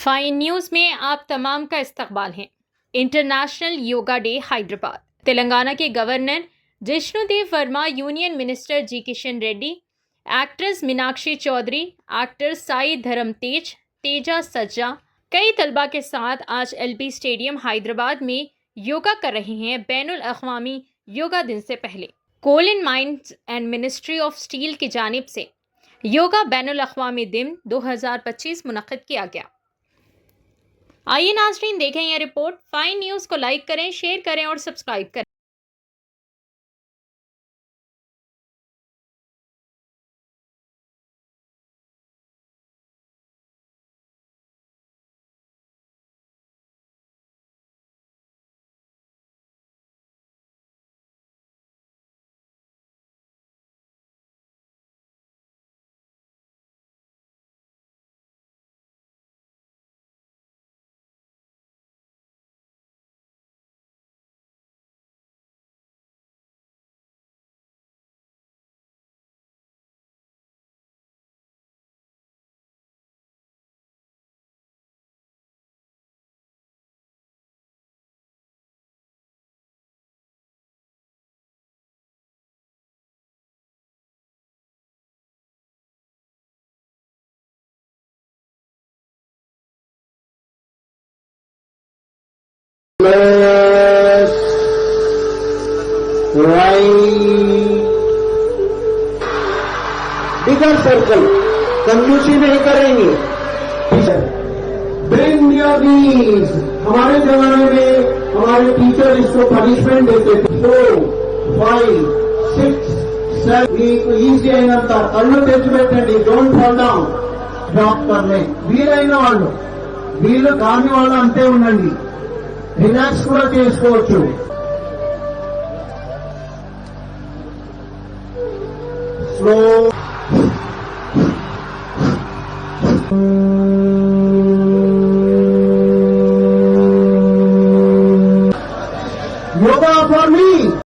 Fine news में आप तमाम का इस्तकबाल है। International yoga day Hyderabad. Telangana के governor Jishnudev Varma, union minister G Kishan Reddy, actress Meenakshi Chaudhary, actor Sai Dharam Tej, Teja सज्जा, कई तलबा के साथ आज एलबी स्टेडियम हैदराबाद में योगा कर रहे हैं। बैनुल अक़वामी योगा दिन से पहले coal in mines and ministry of steel की जानिब से योगा बैनुल अक़वामी दिन 2025 मुनक़्क़िद किया गया। आइए नाज़रीन देखें यह रिपोर्ट। फाइन न्यूज़ को लाइक करें, शेयर करें और सब्सक्राइब करें। बिगर सर्कल कंजूसी नहीं करेंगे। Bring your knees. हमारे जमाने में हमारे टीचर इसको पनिशमेंट देते थे। 4, 5, 6, 7 ఈజీ అయినంత కళ్ళు తెచ్చిపెట్టండి. Don't fall down. డ్రాప్ కర్లే. వీలైన వాళ్ళు, వీళ్ళు కాని వాళ్ళు అంతే ఉండండి. రిలాక్స్ కూడా చేసుకోవచ్చు. స్లో